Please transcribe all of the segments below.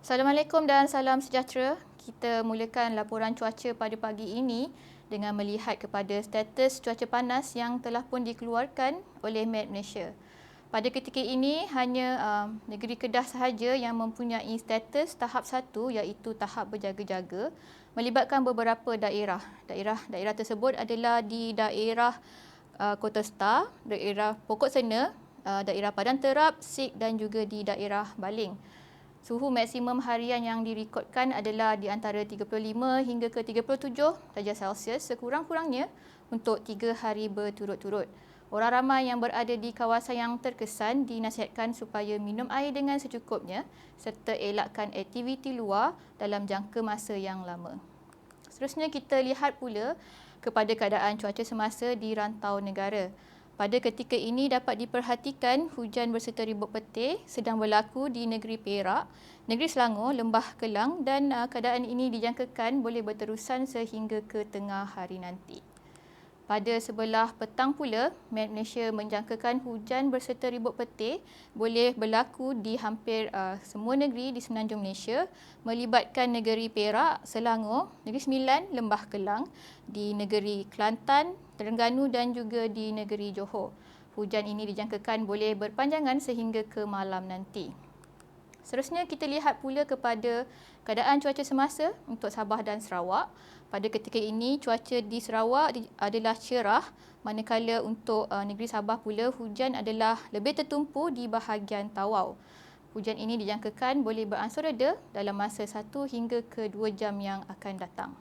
Assalamualaikum dan salam sejahtera. Kita mulakan laporan cuaca pada pagi ini dengan melihat kepada status cuaca panas yang telah pun dikeluarkan oleh Met Malaysia. Pada ketika ini hanya negeri Kedah sahaja yang mempunyai status tahap 1 iaitu tahap berjaga-jaga melibatkan beberapa daerah. Daerah tersebut adalah di daerah Kota Star, daerah Pokok Sena, daerah Padang Terap, Sik dan juga di daerah Baling. Suhu maksimum harian yang direkodkan adalah di antara 35 hingga ke 37 darjah Celsius sekurang-kurangnya untuk 3 hari berturut-turut. Orang ramai yang berada di kawasan yang terkesan dinasihatkan supaya minum air dengan secukupnya serta elakkan aktiviti luar dalam jangka masa yang lama. Seterusnya kita lihat pula kepada keadaan cuaca semasa di rantau negara. Pada ketika ini dapat diperhatikan hujan berserta ribut petir sedang berlaku di negeri Perak, negeri Selangor, Lembah Kelang dan keadaan ini dijangkakan boleh berterusan sehingga ke tengah hari nanti. Pada sebelah petang pula, Met Malaysia menjangkakan hujan berserta ribut petir boleh berlaku di hampir semua negeri di semenanjung Malaysia melibatkan negeri Perak, Selangor, Negeri Sembilan, Lembah Kelang, di negeri Kelantan, Terengganu dan juga di negeri Johor. Hujan ini dijangkakan boleh berpanjangan sehingga ke malam nanti. Seterusnya kita lihat pula kepada keadaan cuaca semasa untuk Sabah dan Sarawak. Pada ketika ini cuaca di Sarawak adalah cerah, manakala untuk negeri Sabah pula hujan adalah lebih tertumpu di bahagian Tawau. Hujan ini dijangkakan boleh beransur reda dalam masa 1 hingga ke 2 jam yang akan datang.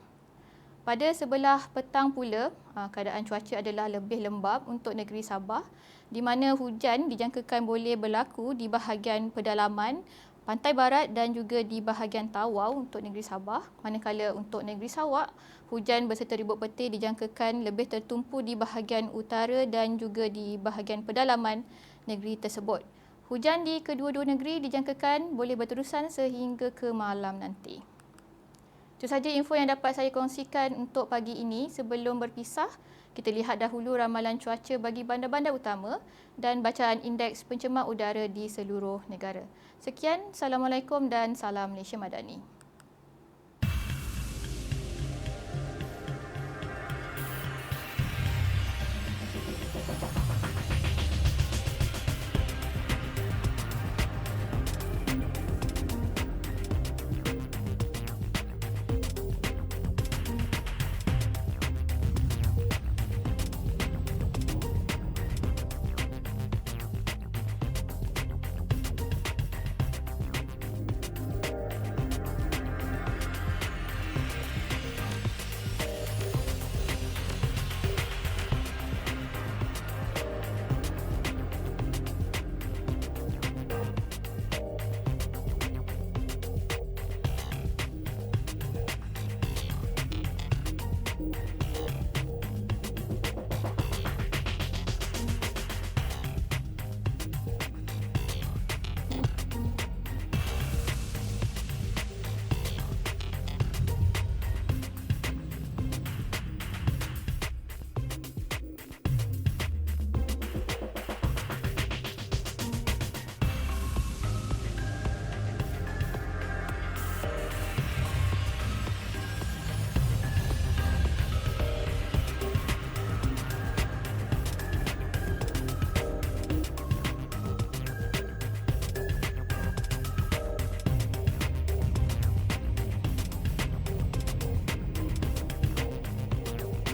Pada sebelah petang pula, keadaan cuaca adalah lebih lembap untuk negeri Sabah di mana hujan dijangkakan boleh berlaku di bahagian pedalaman, pantai barat dan juga di bahagian Tawau untuk negeri Sabah. Manakala untuk negeri Sarawak, hujan berserta ribut petir dijangkakan lebih tertumpu di bahagian utara dan juga di bahagian pedalaman negeri tersebut. Hujan di kedua-dua negeri dijangkakan boleh berterusan sehingga ke malam nanti. Itu sahaja info yang dapat saya kongsikan untuk pagi ini. Sebelum berpisah, kita lihat dahulu ramalan cuaca bagi bandar-bandar utama dan bacaan indeks pencemar udara di seluruh negara. Sekian, Assalamualaikum dan salam Malaysia Madani.